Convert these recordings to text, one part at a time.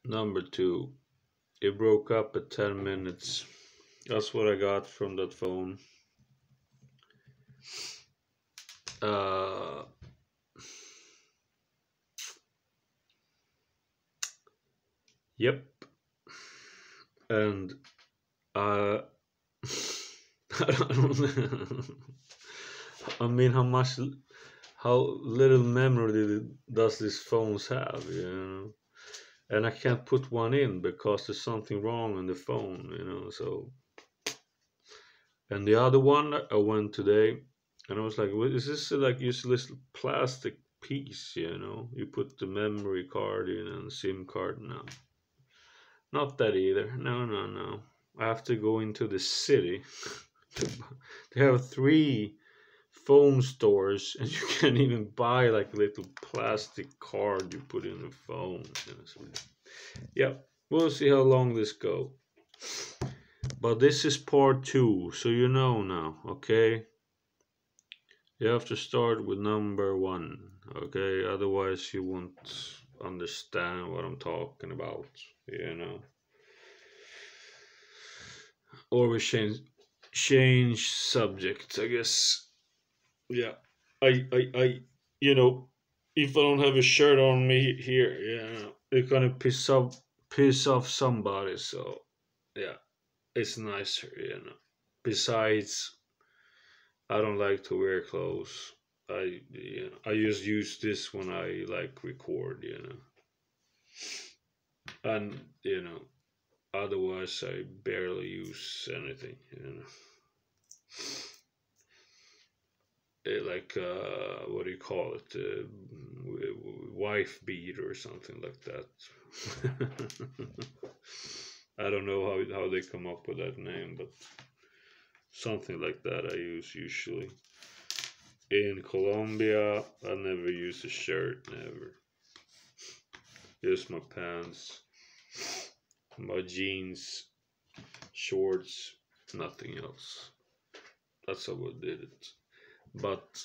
Number two, it broke up at 10 minutes. That's what I got from that phone. Uh, yep. And uh, I don't know. I mean, how little memory does these phones have, you know? And I can't put one in because there's something wrong on the phone, you know. So, and the other one I went today, and I was like, "What is this? Like useless plastic piece, you know? You put the memory card in and SIM card now. Not that either. No, no, no. I have to go into the city. They have three phone stores, and you can't even buy like a little plastic card you put in the phone. Yeah, we'll see how long this go. But this is part two, so you know now, okay? You have to start with number one, okay? Otherwise, you won't understand what I'm talking about, you know? Or we change subject, I guess. Yeah, I, you know, if I don't have a shirt on me here, yeah, it's gonna piss off somebody. So, yeah, it's nicer, you know. Besides, I don't like to wear clothes. I just use this when I like record, you know, and you know, otherwise I barely use anything, you know. Like what do you call it? Wife beat or something like that. I don't know how they come up with that name, but something like that I use usually. In Colombia, I never use a shirt, never. Just my pants, my jeans, shorts, nothing else. That's how I did it. But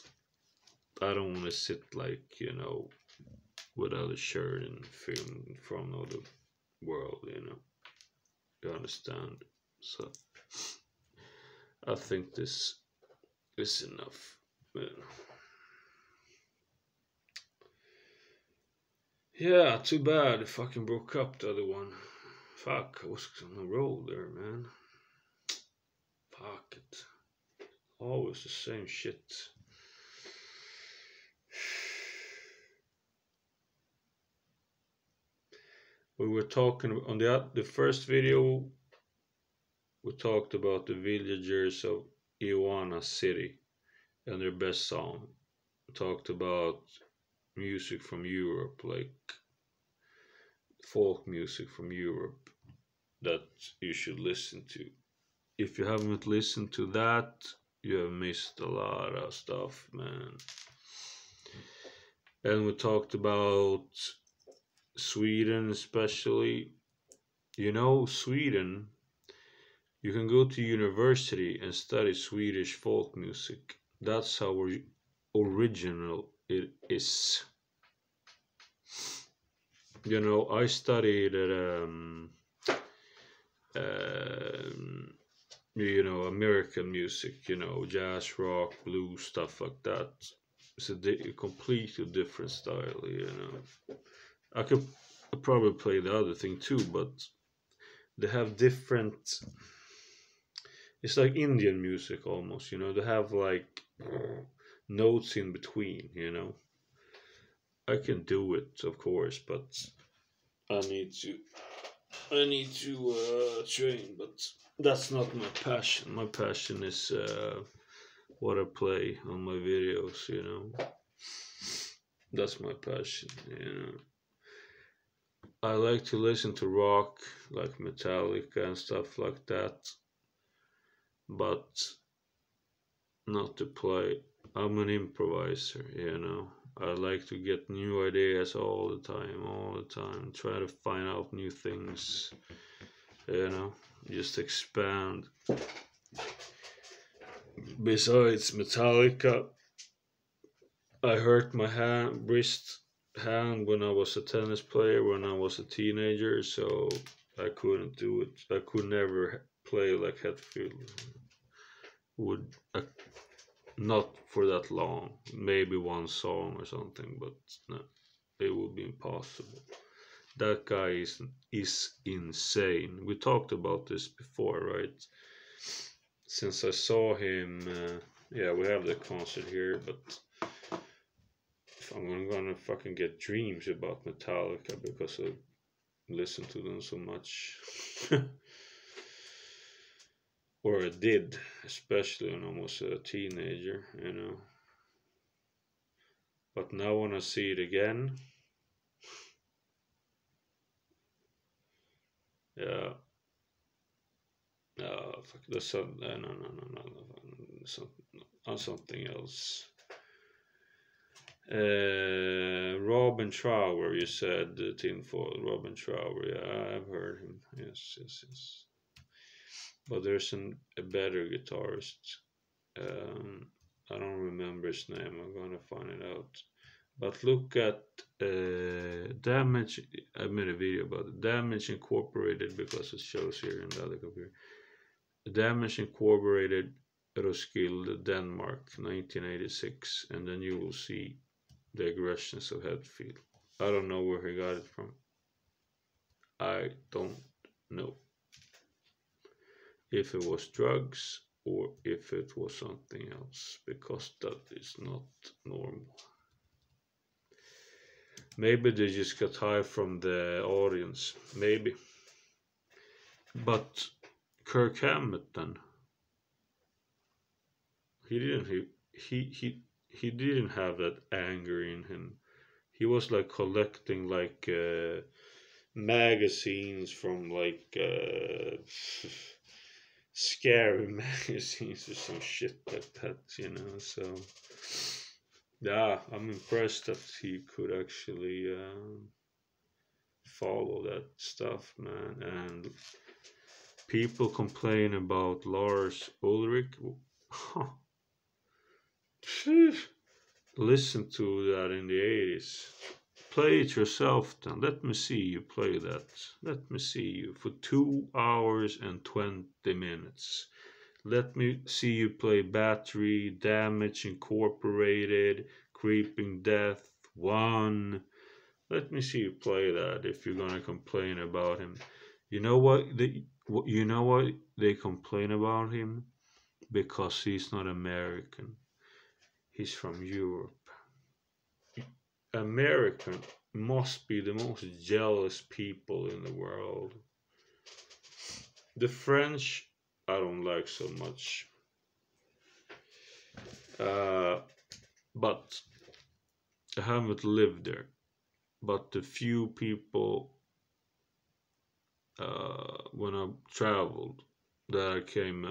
I don't want to sit like, you know, without a shirt and film in front of the world, you know. You understand? So I think this is enough. You know. Yeah, too bad it fucking broke up the other one. Fuck, I was on the roll there, man. Fuck it. Always the same shit. We were talking on the first video. We talked about the villagers of Iwana City and their best song. We talked about music from Europe, like folk music from Europe that you should listen to. If you haven't listened to that, you have missed a lot of stuff, man. And we talked about Sweden, especially. You know, Sweden, you can go to university and study Swedish folk music. That's how original it is. You know, I studied at um, you know, American music, you know, jazz, rock, blues, stuff like that. It's a completely different style, you know. I could probably play the other thing too, but they have different. It's like Indian music almost, you know. They have like notes in between, you know. I can do it, of course, but I need to. I need to train, but that's not my passion. My passion is what I play on my videos, you know. That's my passion, you know. I like to listen to rock, like Metallica and stuff like that, but not to play. I'm an improviser, you know. I like to get new ideas all the time. Try to find out new things, you know. Just expand. Besides Metallica, I hurt my wrist hand when I was a tennis player when I was a teenager, so I couldn't do it. I could never play like Hetfield would. Not for that long. Maybe one song or something, but no, it would be impossible. That guy is insane. We talked about this before, right? Since I saw him, yeah, we have the concert here, but if I'm gonna fucking get dreams about Metallica because I listen to them so much. Or I did, especially when I was a teenager, you know. But now when I see it again, yeah, fuck, that's some, no, something else. Robin Trower, you said tinfoil. Robin Trower, yeah, I've heard him. Yes, yes, yes. But there's a better guitarist. Um, I don't remember his name. I'm gonna find it out. But look at Damage. I made a video about it. Damage Incorporated because it shows here in the other computer. Damage Incorporated, Roskilde, Denmark, 1986, and then you will see the aggressions of Hetfield. I don't know where he got it from. I don't know if it was drugs or if it was something else, because that is not normal. Maybe they just got high from the audience. Maybe. But Kirk Hammett then, he didn't he didn't have that anger in him. He was like collecting like magazines from like scary magazines or some shit like that, you know. So yeah, I'm impressed that he could actually follow that stuff, man. And people complain about Lars Ulrich. Listen to that in the 80s. Play it yourself then. Let me see you play that. Let me see you for 2 hours and 20 minutes. Let me see you play Battery, Damage Incorporated, Creeping Death, One. Let me see you play that if you're gonna complain about him. You know what you know what they complain about him? Because he's not American. He's from Europe. American must be the most jealous people in the world. The French, I don't like so much. But I haven't lived there. But the few people when I traveled that I came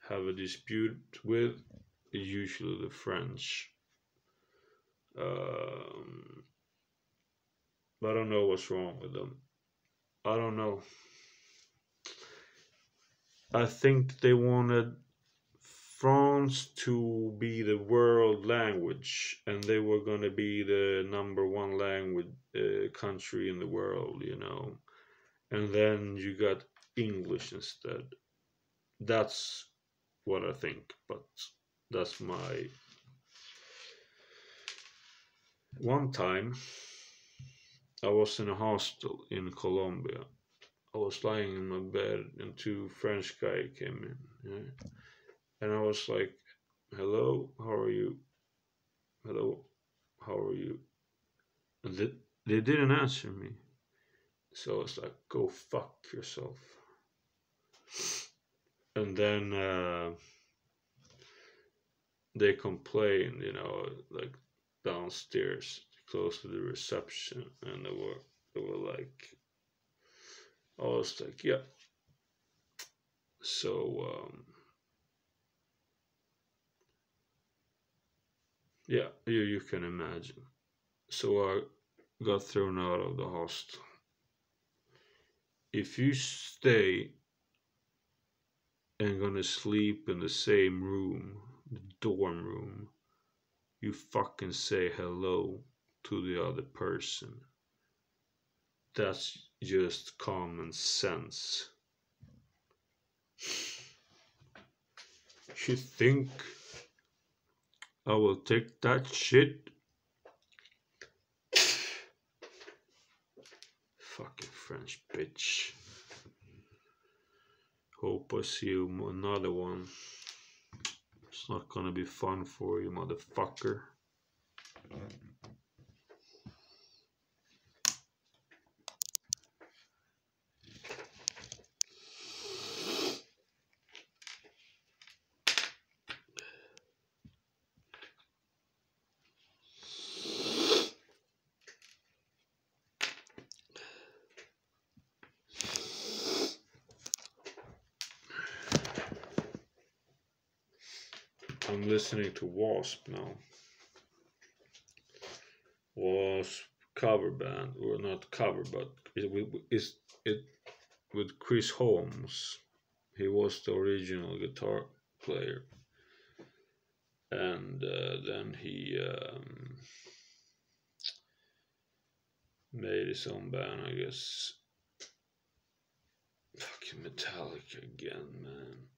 have a dispute with, usually the French. Um, I don't know what's wrong with them. I don't know. I think they wanted France to be the world language, and they were going to be the number one language country in the world, you know. And then you got English instead. That's what I think, but that's my. One time, I was in a hostel in Colombia. I was lying in my bed, and two French guys came in. Yeah? And I was like, "Hello, how are you? Hello, how are you?" And they didn't answer me. So I was like, "Go fuck yourself." And then they complained, you know, like downstairs, close to the reception, and they were like, I was like, yeah. So yeah, you can imagine. So I got thrown out of the hostel. If you stay and gonna sleep in the same room, the dorm room, you fucking say hello to the other person. That's just common sense. You think I will take that shit? Fucking French bitch. Hope I see you another one. It's not gonna be fun for you, motherfucker. I'm listening to Wasp now. Wasp cover band, or not cover, but it's it with Chris Holmes. He was the original guitar player, and then he made his own band, I guess. Fucking Metallica again, man.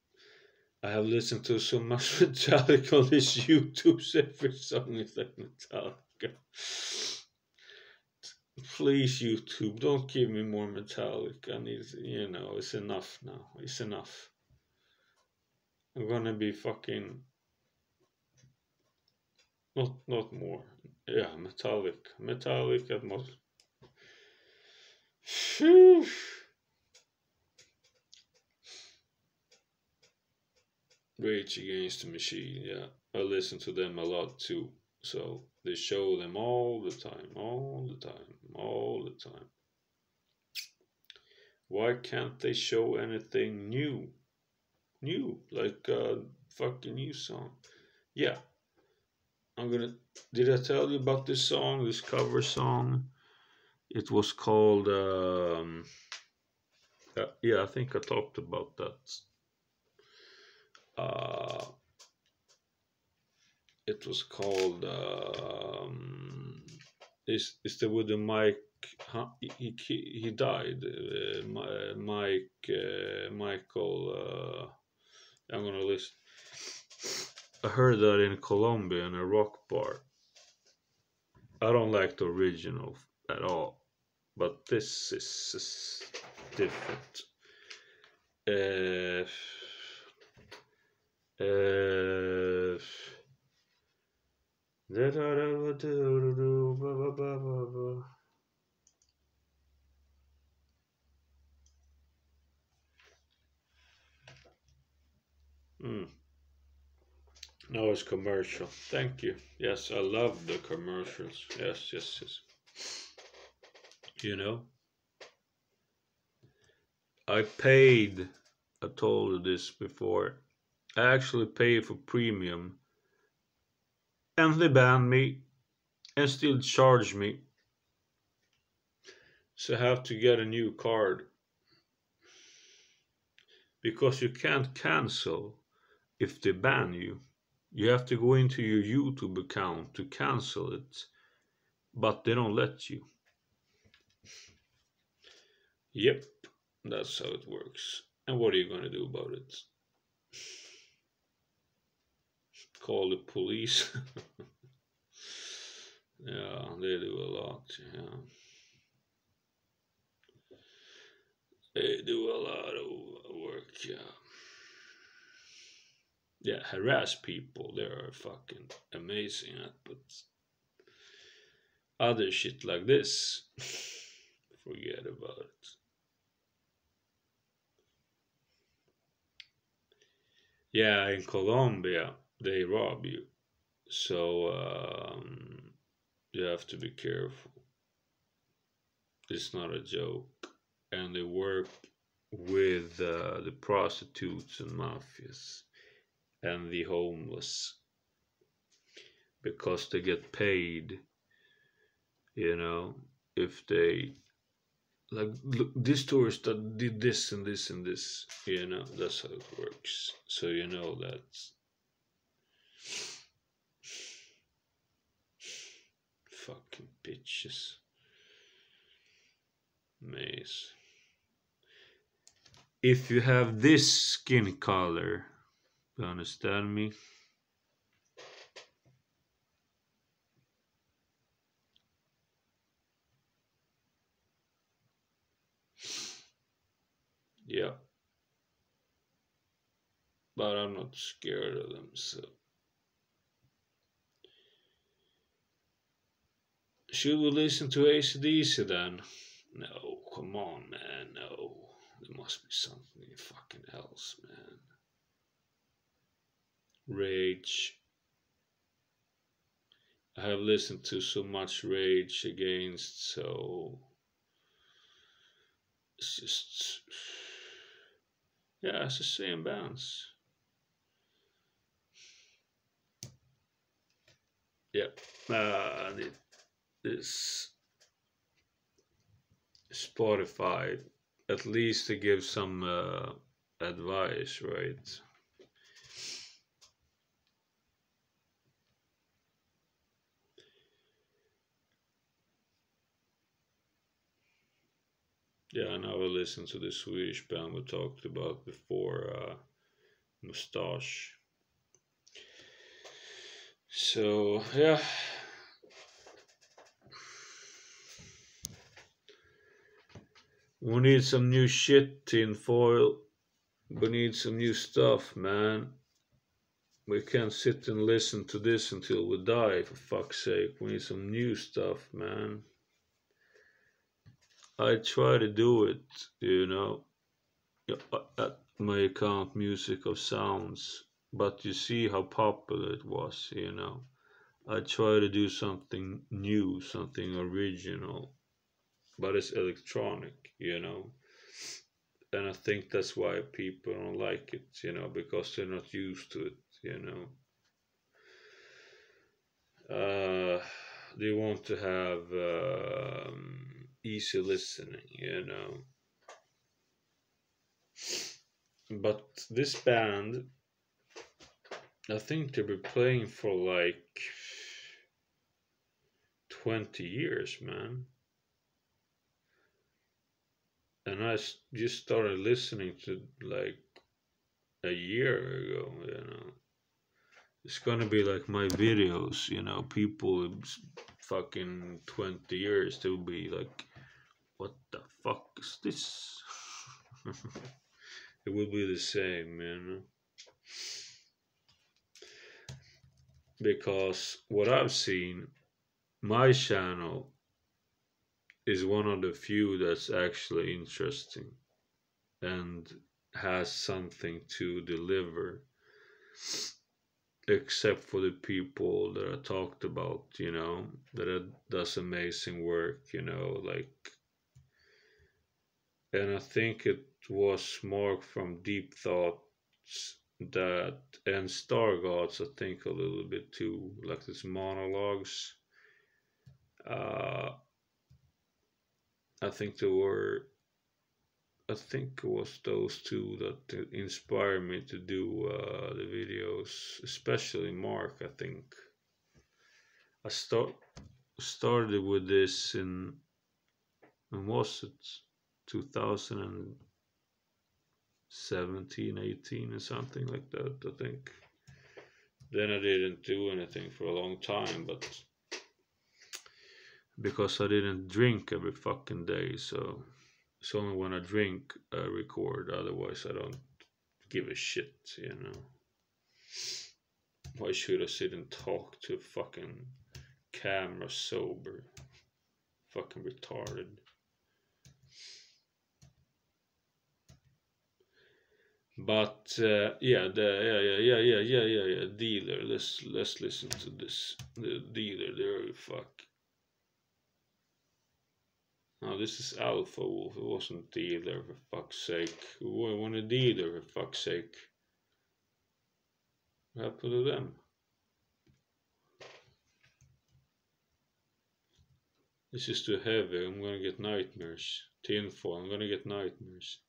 I have listened to so much Metallica on this YouTube. Every song is like Metallica. Please, YouTube, don't give me more Metallica. I need, it's enough now. It's enough. I'm gonna be fucking not more. Yeah, Metallica at most. Rage Against the Machine, yeah. I listen to them a lot too. So they show them all the time, all the time, all the time. Why can't they show anything new? New, like a fucking new song. Yeah. Did I tell you about this song, this cover song? It was called, yeah, I think I talked about that. It was called, is the with the Mike, he died, Michael, I'm gonna list. I heard that in Colombia in a rock bar. I don't like the original at all, but this is different. No, it's commercial. Thank you. Yes, I love the commercials. Yes, yes, yes. I paid, I told you this before, I actually paid for premium and they banned me and still charge me. So I have to get a new card because you can't cancel if they ban you. You have to go into your YouTube account to cancel it, but they don't let you. Yep, that's how it works. And what are you going to do about it? Call the police? Yeah, they do a lot, yeah. They do a lot of work, yeah. Yeah, harass people, they are fucking amazing at, but other shit like this, forget about it. Yeah, in Colombia, they rob you. So you have to be careful. It's not a joke. And they work with the prostitutes and mafias and the homeless because they get paid, if they, like, look, this tourist that did this and this and this, that's how it works. So that fucking bitches. Maze. If you have this skin color, you understand me? Yeah. But I'm not scared of them, so. Should we listen to AC/DC then? No, come on, man, no. There must be something fucking else, man. Rage. I have listened to so much Rage Against, so it's just, yeah, it's the same bands. Yeah, I need this Spotify at least to give some advice, right? Yeah, and I will listen to the Swedish band we talked about before, Mustache. So yeah, we need some new shit, tinfoil. We need some new stuff, man. We can't sit and listen to this until we die, for fuck's sake. We need some new stuff, man. I try to do it, you know, at my account Music of Sounds, but you see how popular it was, you know. I try to do something new, something original, but it's electronic, you know. And I think that's why people don't like it, you know, because they're not used to it, you know. They want to have easy listening, you know. But this band, I think they've been playing for like 20 years, man. And I just started listening to like a year ago, you know. It's gonna be like my videos, you know. People fucking 20 years, they'll be like, what the fuck is this? It will be the same, you know. Because what I've seen, my channel is one of the few that's actually interesting and has something to deliver, except for the people that I talked about, you know, does amazing work, you know, like, and I think it was Mark from Deep Thoughts that, and Stargods, I think a little bit too, like these monologues. Uh, I think there were, I think it was those two that inspired me to do the videos, especially Mark. I think I started with this in, when was it, 2017, 18, or something like that. I think. Then I didn't do anything for a long time, but because I didn't drink every fucking day, so it's only when I drink I record. Otherwise, I don't give a shit, you know. Why should I sit and talk to a fucking camera sober? Fucking retarded. But yeah. Dealer. Let's listen to this. The Dealer. There, fuck. No, this is Alpha Wolf. It wasn't Dealer, for fuck's sake. We want a Dealer, for fuck's sake. What happened to them? This is too heavy. I'm gonna get nightmares. Tinfoil. I'm gonna get nightmares.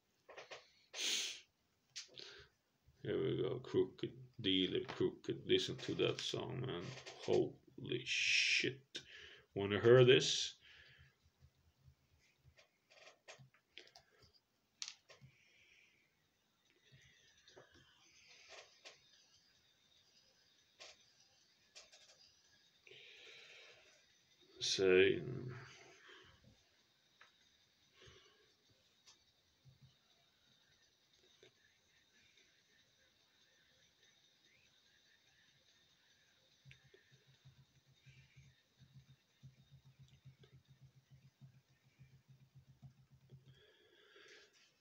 Here we go. Crooked. Dealer. Crooked. Listen to that song, man. Holy shit. Wanna hear this? Say,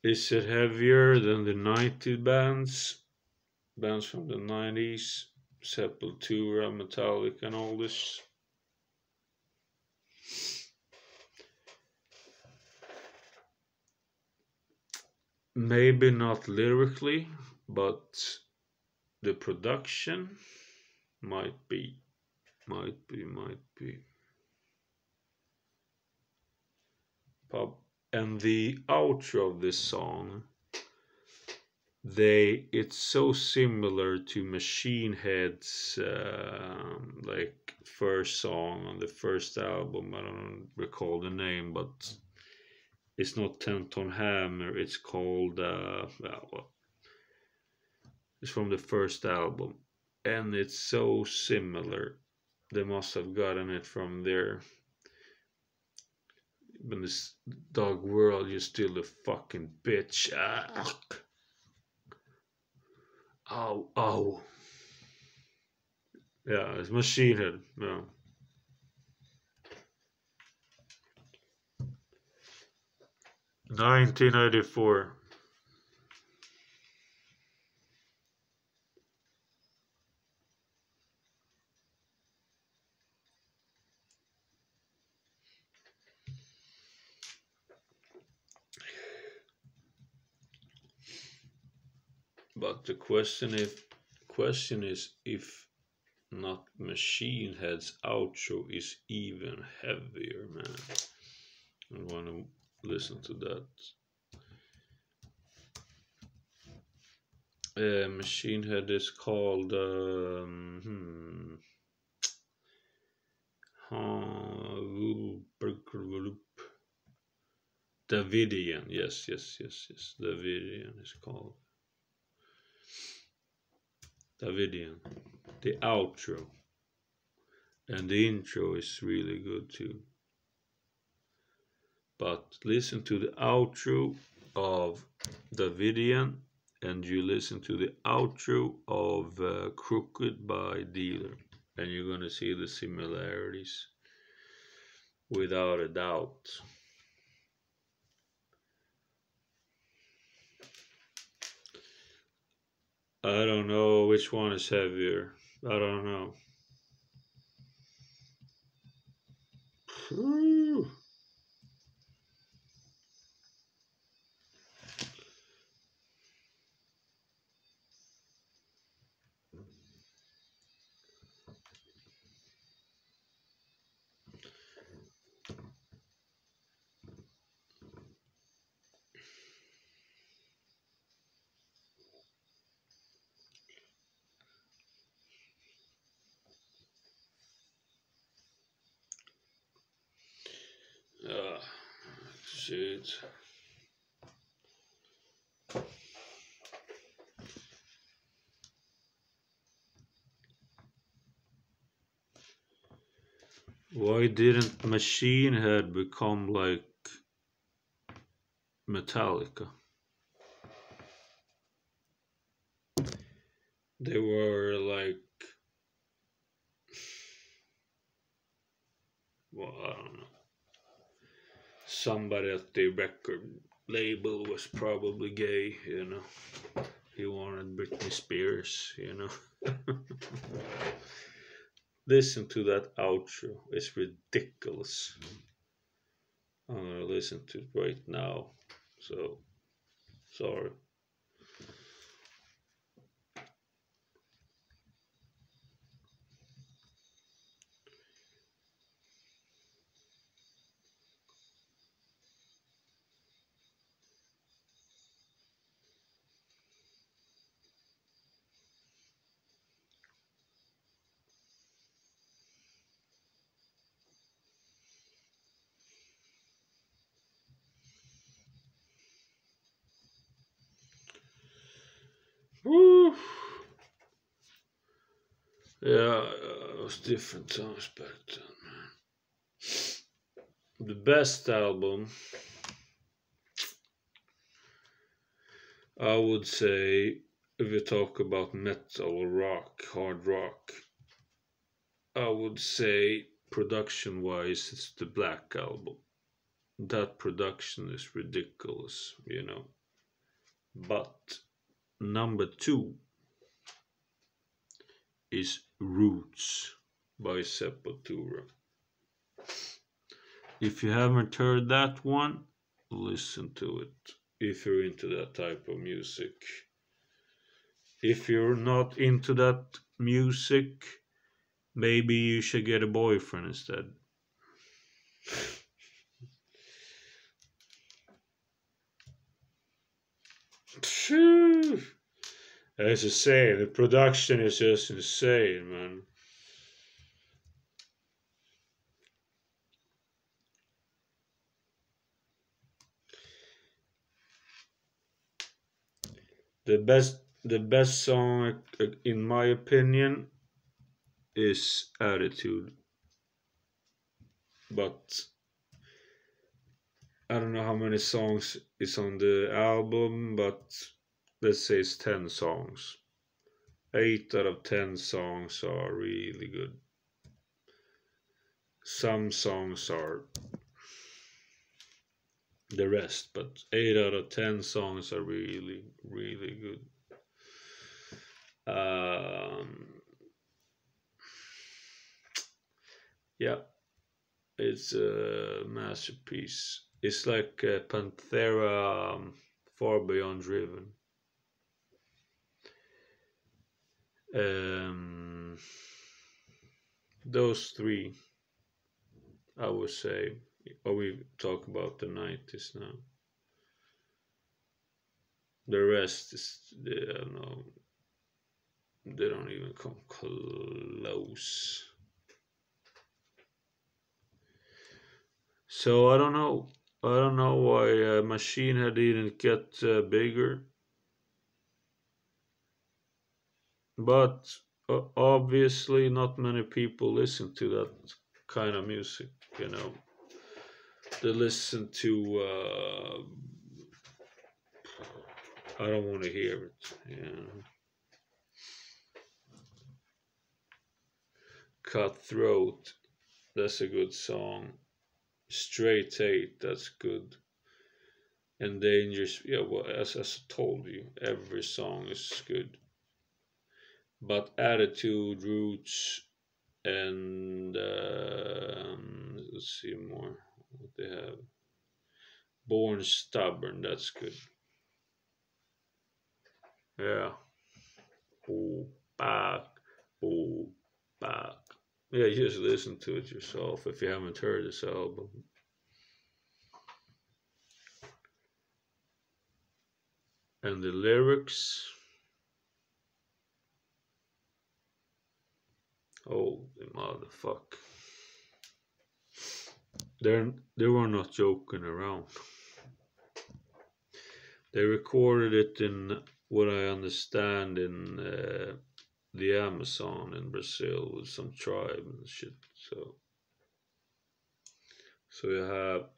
is it heavier than the 90s bands from the 90s, Sepultura, Metallica, and all this? Maybe not lyrically, but the production might be, might be. Pop. And the outro of this song, it's so similar to Machine Head's like first song on the first album. I don't recall the name, but it's not 10-Ton Hammer. It's called well, it's from the first album, and it's so similar. They must have gotten it from there. In this dog world, you're still a fucking bitch. Ah. Ow, ow. Yeah, it's Machine Head. Yeah. 1994. But the question is if not Machine Head's outro is even heavier, man. I want to listen to that. Machine Head is called Davidian. Yes. Davidian is called Davidian. The outro and the intro is really good too. But listen to the outro of Davidian and you listen to the outro of Crooked by Dealer, and you're gonna see the similarities without a doubt. I don't know which one is heavier. I don't know. Ah, shit. Why didn't Machine Head become like Metallica? They were like, well, I don't know. Somebody at the record label was probably gay, you know. He wanted Britney Spears, you know. Listen to that outro. It's ridiculous. I'm gonna listen to it right now. So, sorry. Woo. Yeah, it was different times back then. The best album, I would say, if you talk about metal, rock, hard rock, I would say production wise, it's the Black Album. That production is ridiculous, you know. But number two is Roots by Sepultura. If you haven't heard that one, listen to it if you're into that type of music. If you're not into that music, maybe you should get a boyfriend instead. Phew. As I say, the production is just insane, man. The best song, in my opinion, is Attitude. But I don't know how many songs is on the album, but let's say it's 10 songs. 8 out of 10 songs are really good. Some songs are the rest, but 8 out of 10 songs are really, really good. Yeah, it's a masterpiece. It's like Panthera, Far Beyond Driven. Um, those three, I would say. Or we talk about the 90s now. The rest is, I don't know, they don't even come close. So I don't know. I don't know why Machine Head didn't get bigger, but obviously not many people listen to that kind of music. You know, they listen to. I don't want to hear it. Yeah. Cutthroat, that's a good song. Straight Eight, that's good. And Dangerous, yeah, well, as I told you, every song is good. But Attitude, Roots, and let's see more what they have. Born Stubborn, that's good. Yeah. Oh, back, oh, back. Yeah, you just listen to it yourself if you haven't heard this album. And the lyrics, oh, the motherfucker. They were not joking around. They recorded it in what I understand in the Amazon in Brazil with some tribe and shit. So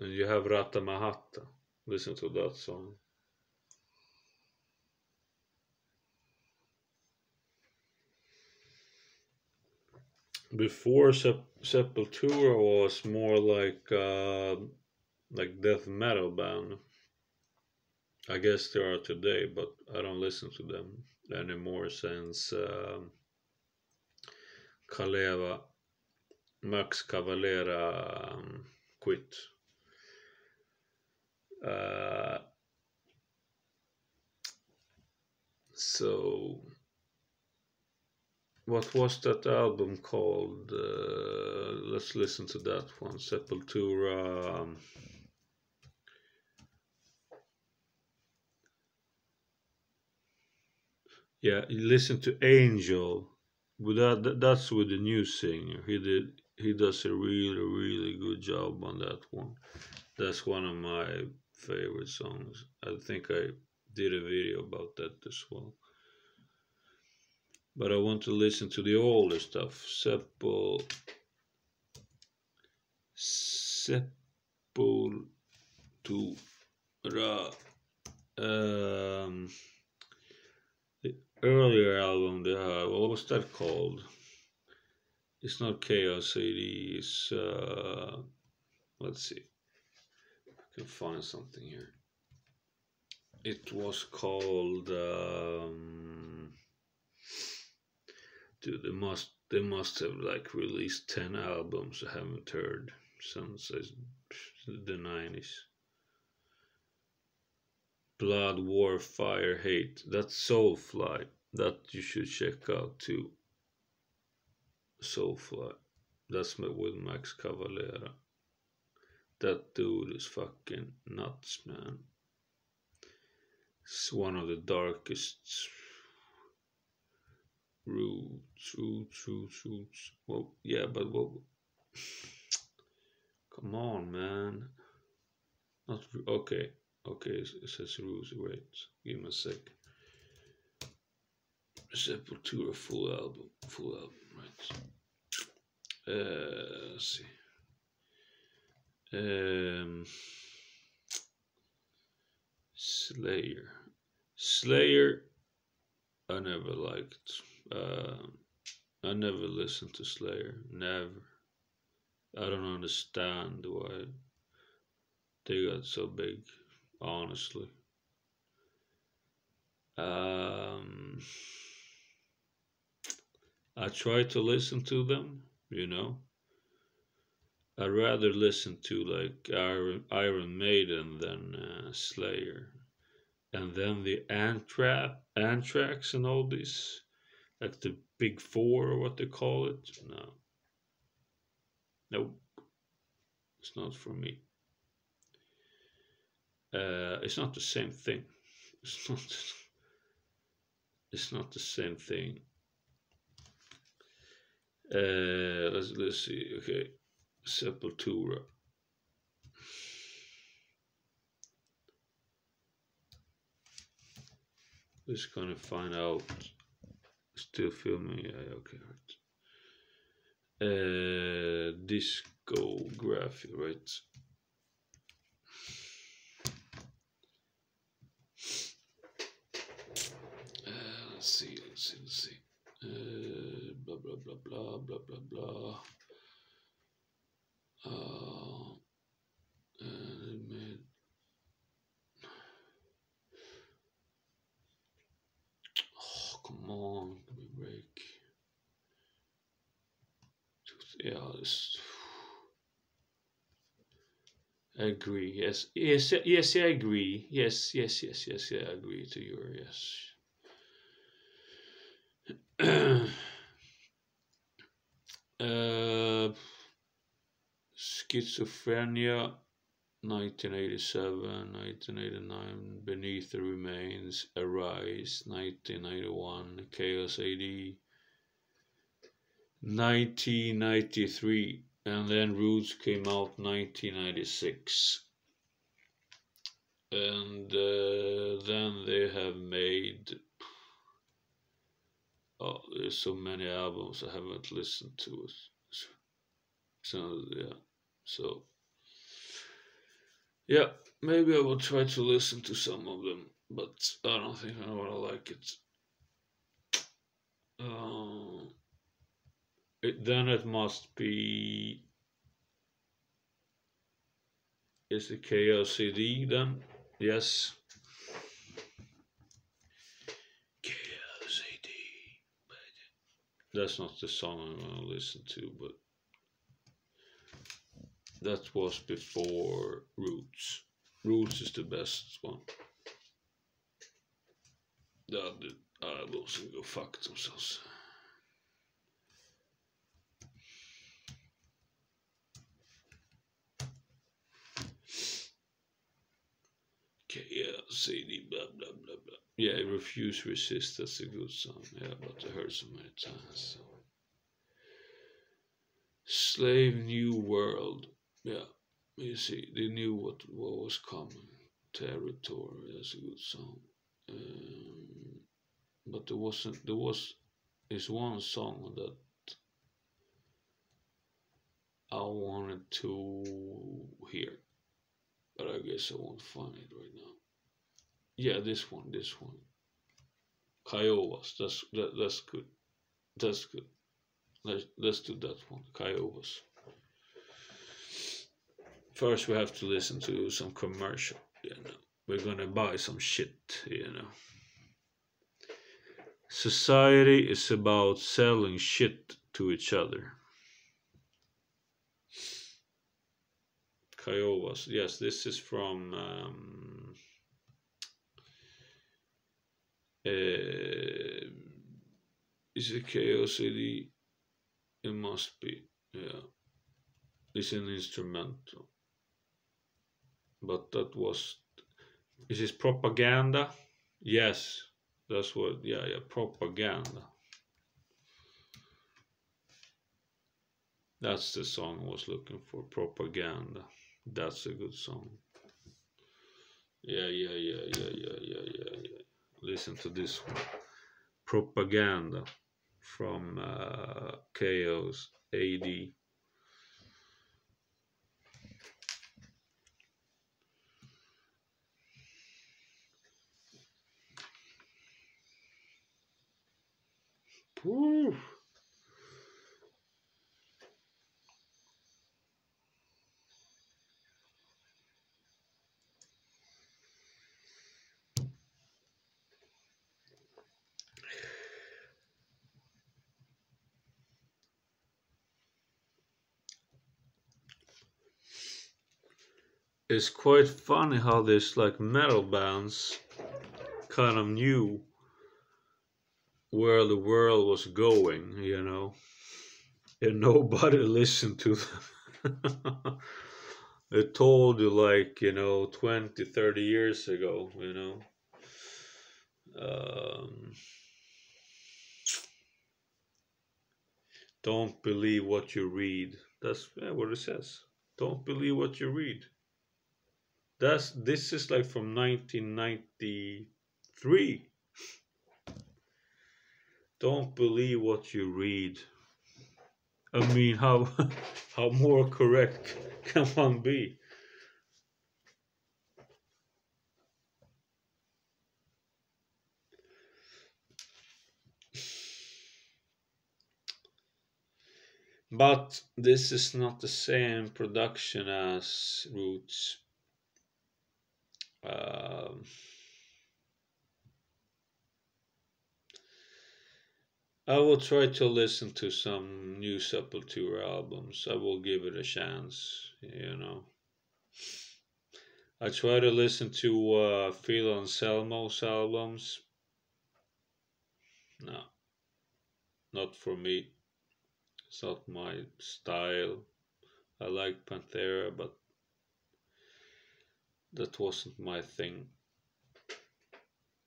you have Rata Mahata. Listen to that song. Before Sepultura was more like death metal band. I guess they are today, but I don't listen to them anymore since Kaleva Max Cavalera quit. Uh, so what was that album called? Let's listen to that one. Sepultura. Yeah, you listen to Angel. With that's with the new singer. He does a really really good job on that one. That's one of my favorite songs. I think I did a video about that as well. but I want to listen to the older stuff. Sepultura. Um, the earlier album they had, what was that called? It's not Chaos AD. It's let's see. I can find something here. It was called. Dude, they must have like released 10 albums I haven't heard since the 90s. Blood, War, Fire, Hate. That's Soulfly. That you should check out too. Soulfly. That's with Max Cavalera. That dude is fucking nuts, man. It's one of the darkest roots. Well, yeah, but what? Come on, man. Not okay. Okay, it says roots. Wait, give me a sec. Sepultura full album, right? Let's see. Slayer. I never liked. I never listened to Slayer. Never. I don't understand why they got so big. Honestly. I try to listen to them. I'd rather listen to like Iron Maiden than Slayer, and then the Anthrax and all these, like the Big Four or what they call it. No, nope, it's not for me. It's not the same thing. It's not. It's not the same thing. Let's see. Okay, Sepultura. Just gonna find out. Still filming. Yeah. Okay. Right. Discography. Right. Let's see. Blah blah blah blah blah blah blah. Oh, come on, give me a break. Yeah, I agree. Yes, I agree. Yes. Yeah, I agree to your yes. Schizophrenia, 1987, 1989, Beneath the Remains, Arise, 1991, Chaos AD, 1993, and then Roots came out 1996. And then they have made, there's so many albums I haven't listened to. So yeah, maybe I will try to listen to some of them, but I don't think I'm gonna like it. Then it must be. Is it KLCD then? Yes. KLCD. That's not the song I'm gonna listen to, but that was before Roots. Roots is the best one. The other albums can go fuck themselves. KLCD, blah blah blah blah. Yeah, Refuse Resist, that's a good song. Yeah, but I heard so many times. So. Slave New World. Yeah, you see, they knew what was coming. Territory, that's a good song. But there was is one song that I wanted to hear, but I guess I won't find it right now. Yeah, this one. Kiowas. That's good. That's good. Let's do that one. Kiowas. First, we have to listen to some commercial. We're gonna buy some shit. Society is about selling shit to each other. Kiowas. Yes, this is from. Is it KOCD? It must be. Yeah. It's an instrumental. But that was. Is this propaganda? Yes. That's what. Yeah, propaganda. That's the song I was looking for. Propaganda. That's a good song. Yeah. Listen to this one. Propaganda from Chaos AD. Woo. It's quite funny how this like metal bands kind of knew where the world was going, and nobody listened to them. It told you like, 20, 30 years ago. Um, don't believe what you read. That's what it says. Don't believe what you read. This is like from 1993. Don't believe what you read. I mean, how how more correct can one be? But this is not the same production as Roots. Um, I will try to listen to some new Sepultura albums. I will give it a chance. I try to listen to Phil Anselmo's albums. No, not for me. It's not my style. I like Panthera, but that wasn't my thing.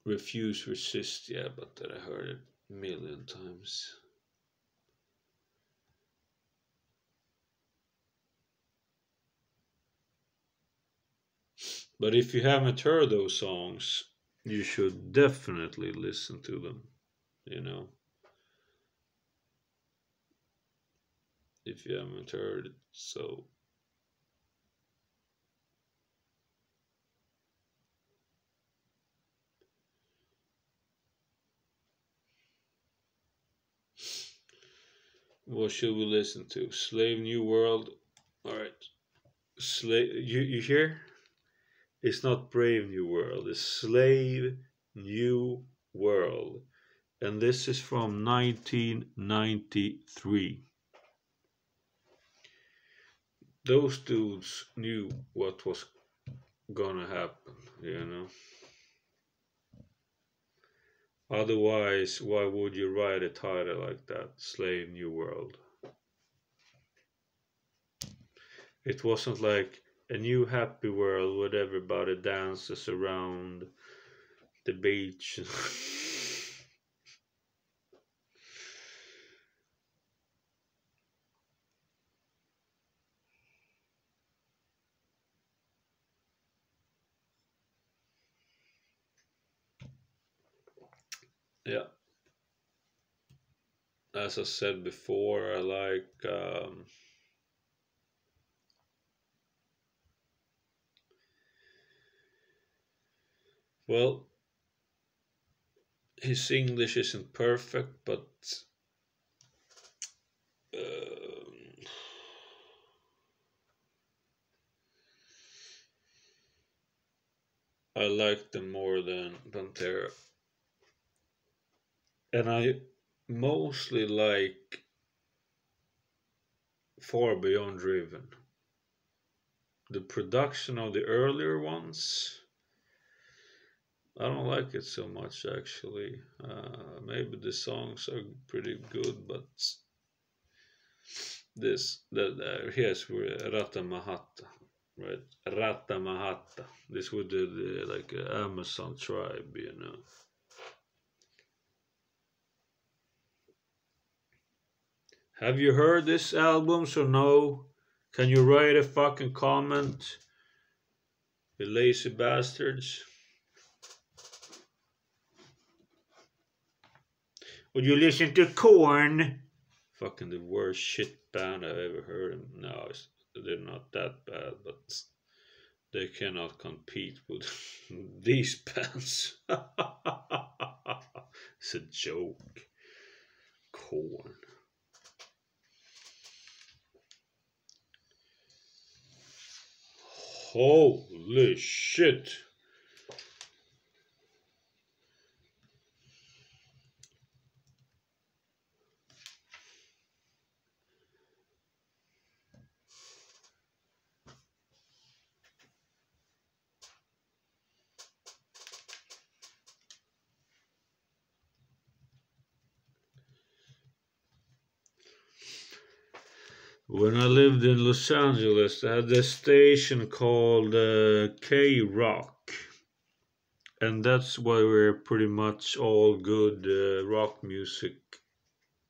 Refuse, resist, yeah, but that I heard it a million times. But if you haven't heard those songs, you should definitely listen to them, you know, if you haven't heard it. So, what should we listen to? Slave New World. All right. You hear? It's not Brave New World, it's Slave New World. And this is from 1993. Those dudes knew what was gonna happen. Otherwise, why would you write a title like that? Slave New World. It wasn't like a new happy world where everybody dances around the beach. Yeah. as I said before, I like well, his English isn't perfect, but uh, I like them more than Pantera. And I mostly like Far Beyond Driven. The production of the earlier ones, I don't like it so much actually. Maybe the songs are pretty good, but here's where Ratamahata, right? Ratamahata. This would the like Amazon tribe, you know. Have you heard this albums or no? Can you write a fucking comment, you lazy bastards? Would you listen to Corn? Fucking the worst shit band I've ever heard. No, they're not that bad, but they cannot compete with these bands. It's a joke. Corn. Holy shit. When I lived in Los Angeles, I had a station called K Rock. And that's where pretty much all good rock music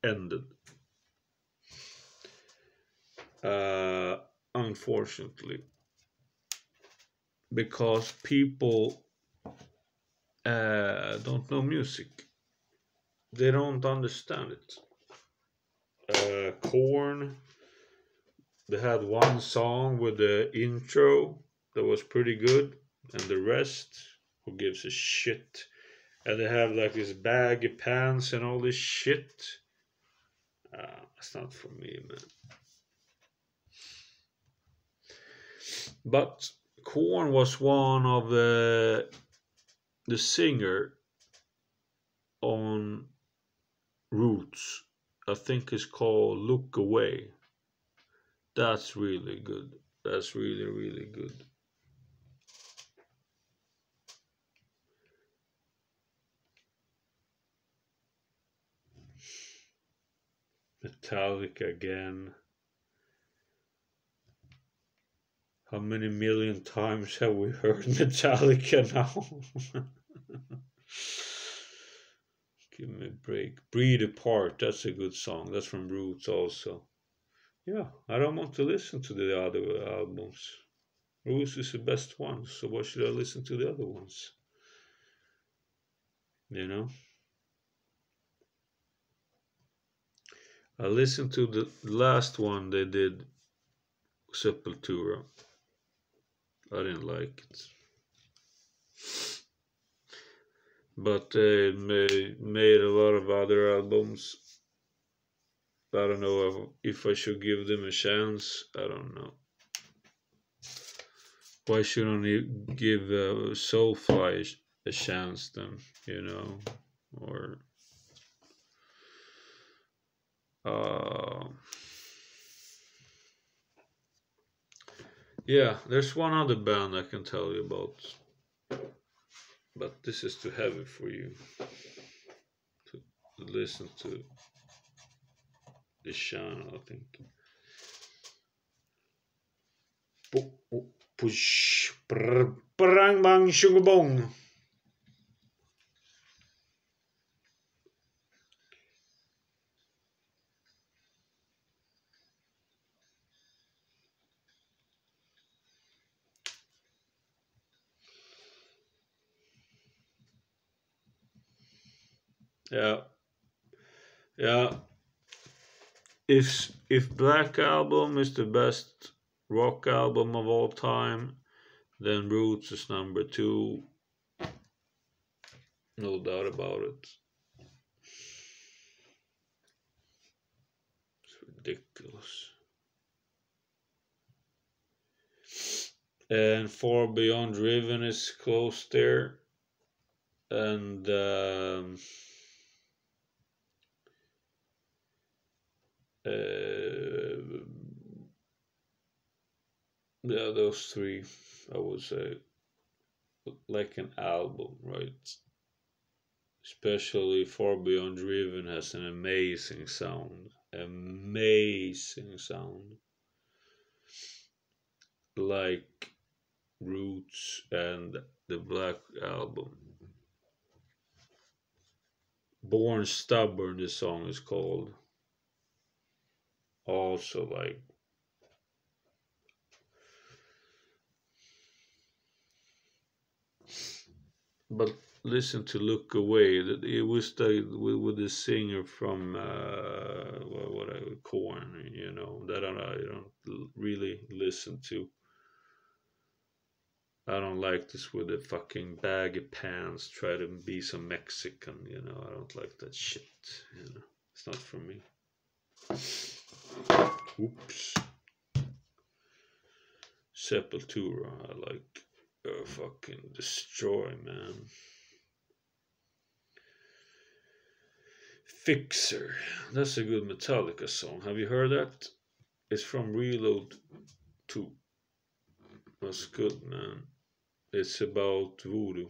ended. Unfortunately, because people don't know music, they don't understand it. Korn, they had one song with the intro that was pretty good, and the rest, who gives a shit? And they have like this baggy pants and all this shit. That's not for me, man. But Korn was one of the singer on Roots. I think it's called Look Away. That's really good. That's really, really good. Metallica again. How many million times have we heard Metallica now? Give me a break. Breathe Apart. That's a good song. That's from Roots also. Yeah, I don't want to listen to the other albums. Roots is the best one, so why should I listen to the other ones? You know? I listened to the last one they did, Sepultura. I didn't like it. But they made a lot of other albums. I don't know if I should give them a chance. I don't know. Why shouldn't you give Soulfly a chance then? You know, or uh, yeah, there's one other band I can tell you about, but this is too heavy for you to listen to this channel, I think. Push, prang bang shugabong. Yeah, yeah. If Black Album is the best rock album of all time, then Roots is number two, no doubt about it. It's ridiculous. And Far Beyond Driven is close there, and yeah, those three, I would say, like an album, right? Especially Far Beyond Driven has an amazing sound. Amazing sound. Like Roots and the Black Album. Born Stubborn, the song is called. Also, like, but listen to Look Away. It was with the singer from what I would Corn, you know, that I don't really listen to. I don't like this with the fucking baggy pants, try to be some Mexican, you know. I don't like that shit, you know. It's not for me. Oops. Sepultura, I like fucking destroy, man. Fixer, that's a good Metallica song. Have you heard that? It's from Reload 2. That's good, man. It's about voodoo.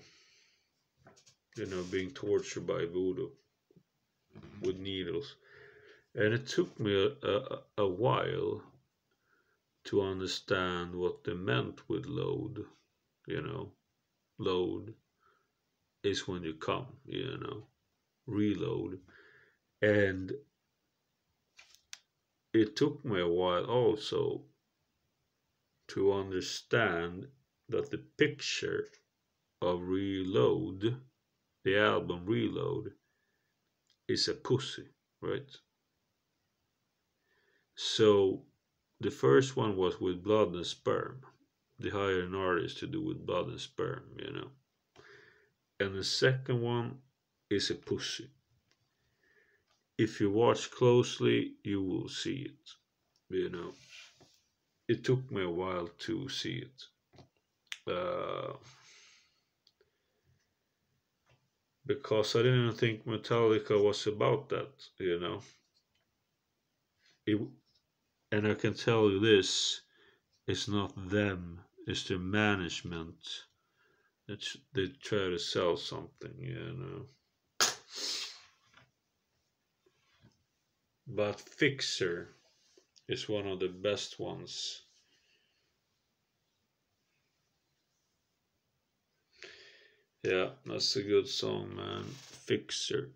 You know, being tortured by voodoo with needles. And it took me a while to understand what they meant with load. You know, load is when you come, you know, reload. And it took me a while also to understand that the picture of Reload, the album Reload, is a pussy, right? So the first one was with blood and sperm. They hired an artist to do with blood and sperm, you know. And the second one is a pussy. If you watch closely, you will see it, you know. It took me a while to see it. Because I didn't think Metallica was about that, you know. It, and I can tell you this, it's not them, it's their management that they try to sell something, you know. But Fixer is one of the best ones. Yeah, that's a good song, man. Fixer.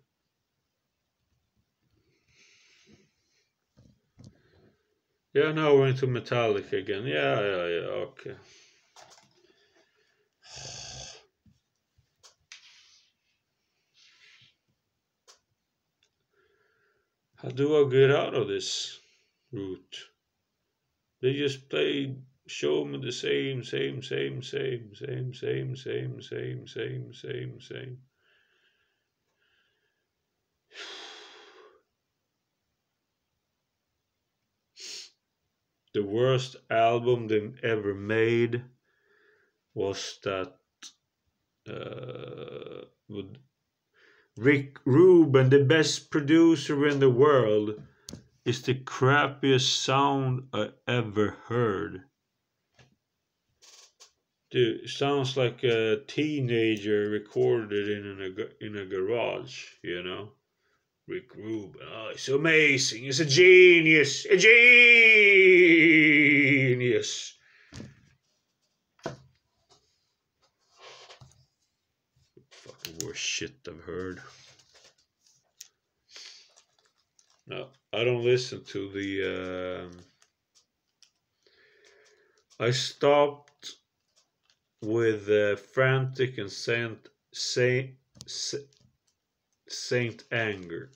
Yeah, now we're into Metallica again. Yeah, okay. How do I get out of this route? They just play, show me the same. The worst album they ever made was that with Rick Rubin, the best producer in the world, is the crappiest sound I ever heard. Dude, it sounds like a teenager recorded in a garage, you know. Rick Rubin, oh, it's amazing. It's a genius, a genius. Fucking worst shit I've heard. No, I don't listen to the. I stopped with Frantic and Saint Anger.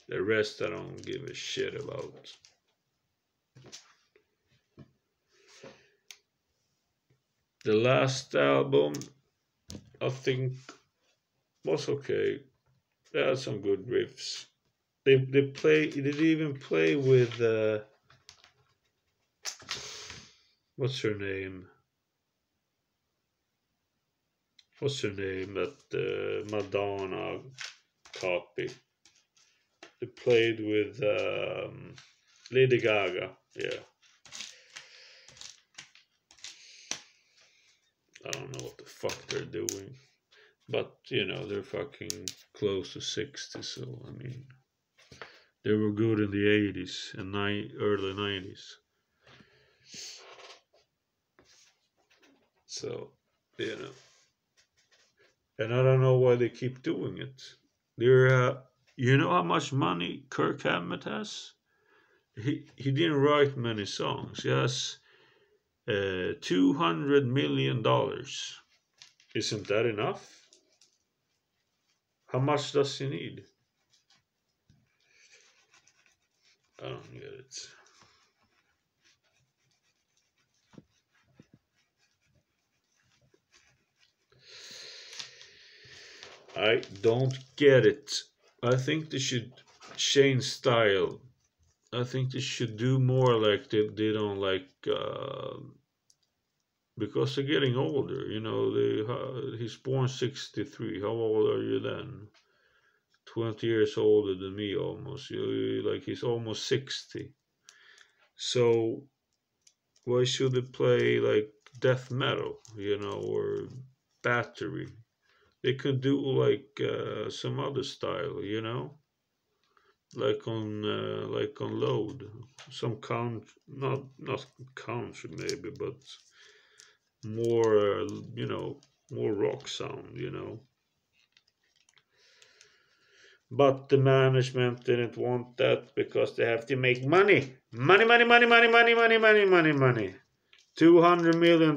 The rest I don't give a shit about. The last album, I think, was okay. They had some good riffs. They did even play with what's her name? What's her name? That Madonna copy. They played with Lady Gaga. Yeah. I don't know what the fuck they're doing. But, you know, they're fucking close to 60, so, I mean, they were good in the 80s and early 90s. So, you know. And I don't know why they keep doing it. They're, you know how much money Kirk Hammett has? He didn't write many songs. He has $200 million. Isn't that enough? How much does he need? I don't get it. I don't get it. I think they should change style. I think they should do more like they don't like because they're getting older. You know, he's born 63. How old are you then? 20 years older than me almost. Like he's almost 60. So why should they play like death metal, you know, or battery? They could do like some other style, you know, like on Load, some not country maybe, but more you know, more rock sound, you know. But the management didn't want that because they have to make money. Money, money, money, money, money, money, money, money, money. $200 million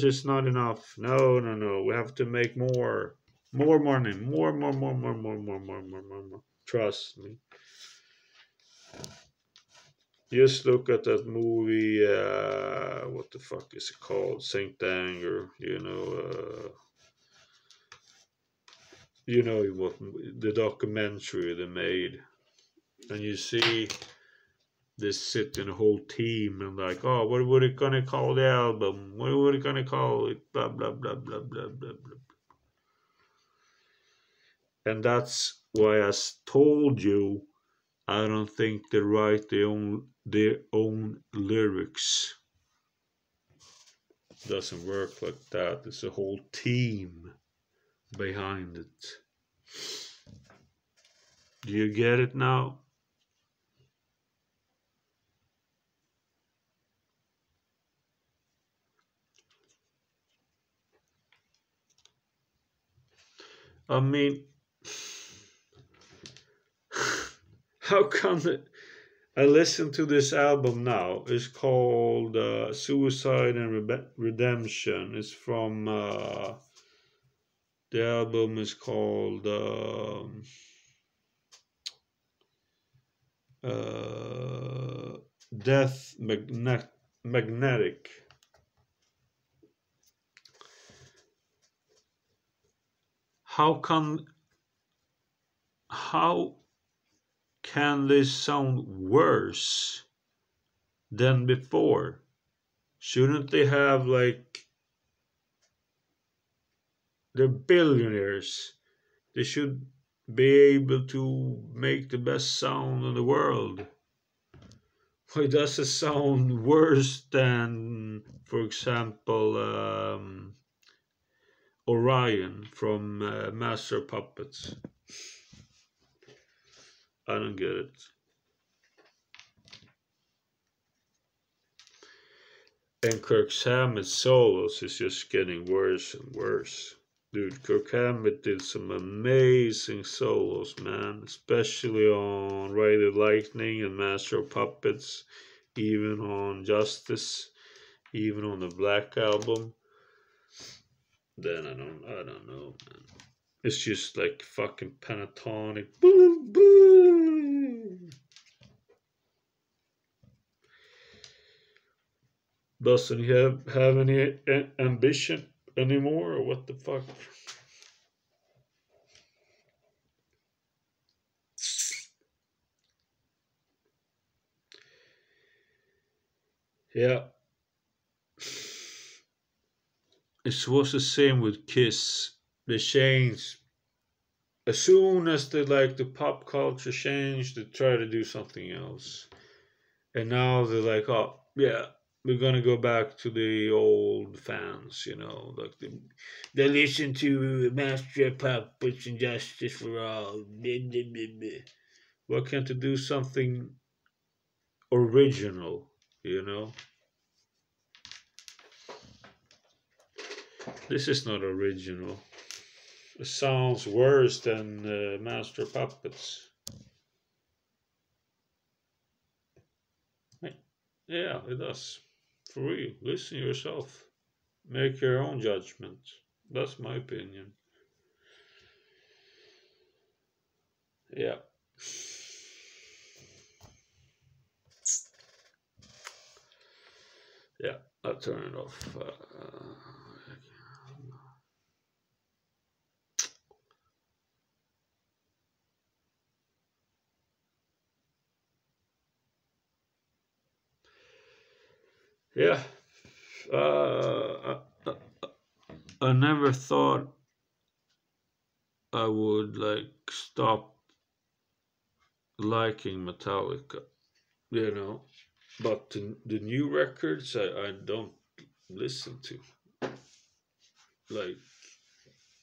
is not enough. No, no, no. We have to make more. More money. More, more, more, more, more, more, more, more, more, more. Trust me. Just look at that movie. What the fuck is it called? Saint Anger. You know what the documentary they made, and you see this sitting a whole team and like, oh, what were they gonna call the album? What were they gonna call it? Blah blah blah blah blah blah blah. And that's why I told you I don't think they write their own lyrics. Doesn't work like that. It's a whole team behind it. Do you get it now? I mean, how come I listen to this album now? It's called Suicide and Redemption. It's from the album is called Death Magnetic. How can this sound worse than before? Shouldn't they have like they're billionaires? They should be able to make the best sound in the world. Why does it sound worse than, for example, Orion from Master of Puppets? I don't get it. And Kirk Hammett's solos is just getting worse and worse. Dude, Kirk Hammett did some amazing solos, man. Especially on Ride the Lightning and Master of Puppets. Even on Justice. Even on the Black Album. Then I don't know, man. It's just like fucking pentatonic. Boom, boom. Doesn't he have any ambition anymore, or what the fuck? Yeah, it was the same with Kiss. They changed as soon as the pop culture changed. They try to do something else, and now they're like, oh yeah, we're gonna go back to the old fans. Like they listen to Master of Puppets and Justice for All. Blah, blah, blah, blah. Why can't they do something original? You know, this is not original. It sounds worse than Master Puppets. Hey, yeah, it does. For real. Listen yourself. Make your own judgment. That's my opinion. Yeah. Yeah, I'll turn it off. Yeah. I never thought I would stop liking Metallica, you know. But the new records I don't listen to. Like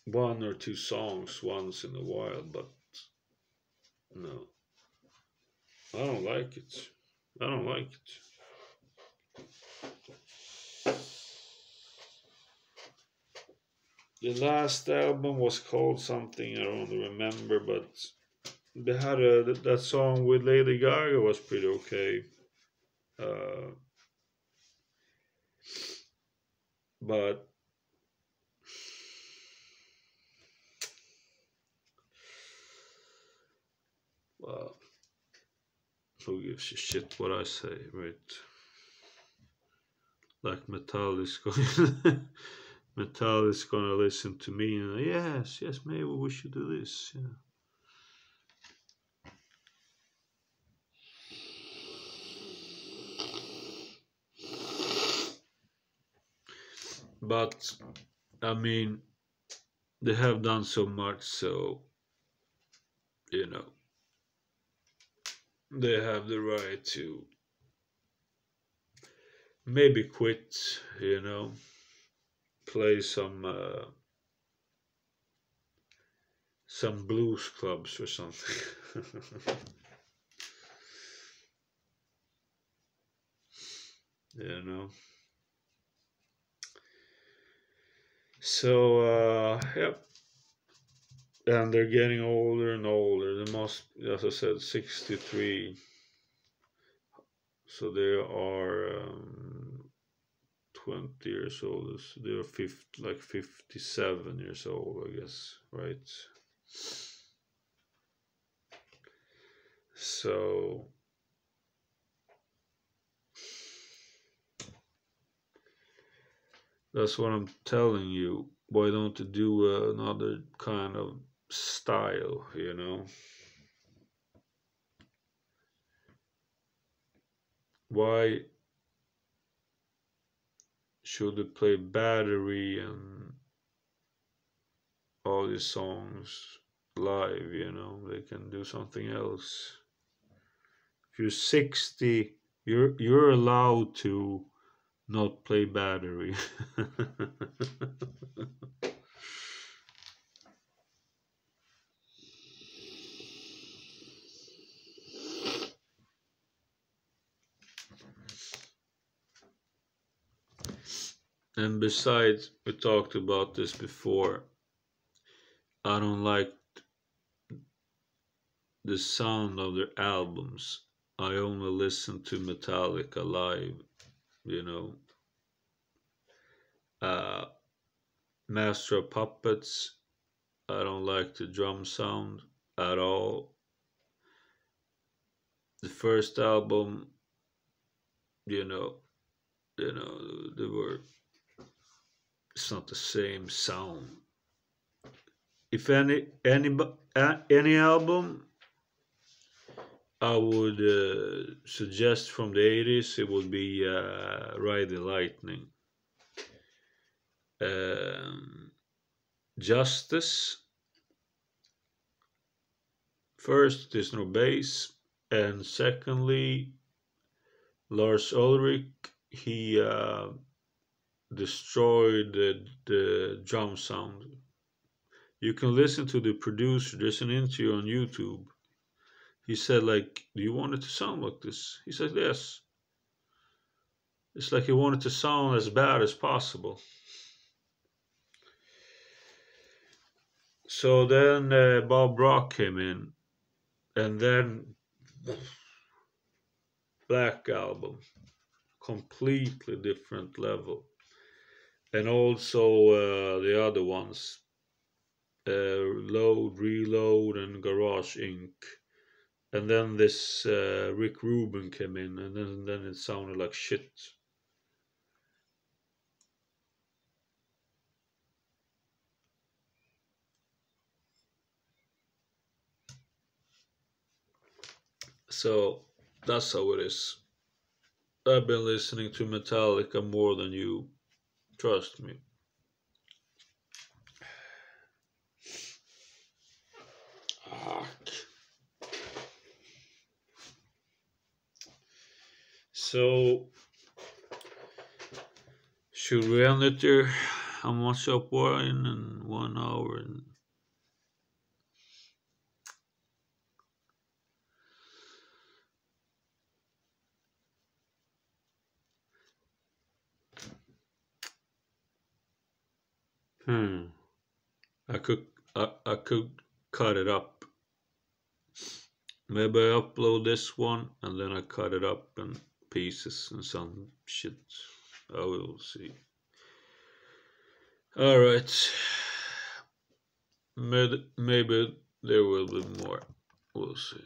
one or two songs once in a while, but no, I don't like it. I don't like it. The last album was called something I don't remember, but they had that song with Lady Gaga was pretty okay. Uh, but well, who gives a shit what I say, right? Like Metal is going, Metal is gonna listen to me and yes, yes, maybe we should do this. Yeah. But I mean, they have done so much, so you know they have the right to maybe quit. Play some blues clubs or something. you know. So yep, and they're getting older and older. The most, as I said, 63. So they are 20 years old. So they're 57 years old, I guess, right? So that's what I'm telling you. Why don't you do another kind of style? Why should they play Battery and all these songs live? They can do something else. If you're 60, you're allowed to not play Battery. And besides, we talked about this before. I don't like the sound of their albums. I only listen to Metallica live, you know. Uh, Master of Puppets, I don't like the drum sound at all. The first album, you know, they were. It's not the same sound. If any album I would suggest from the 80s, it would be Ride the Lightning. Um, Justice. First, there's no bass, and secondly, Lars Ulrich, he destroyed the drum sound. You can listen to the producer. There's an interview on YouTube. He said, like, do you want it to sound like this? He said, yes. It's like he wanted to sound as bad as possible. So then Bob Rock came in, and then Black Album, completely different level. And also the other ones, Load, Reload, and Garage Inc. And then this Rick Rubin came in, and then it sounded like shit. So that's how it is. I've been listening to Metallica more than you. Trust me. So, should we end it there? How much up wine in 1 hour? Hmm. I could I could cut it up. Maybe I upload this one and then I cut it up in pieces and some shit. I will see. All right. Maybe there will be more. We'll see.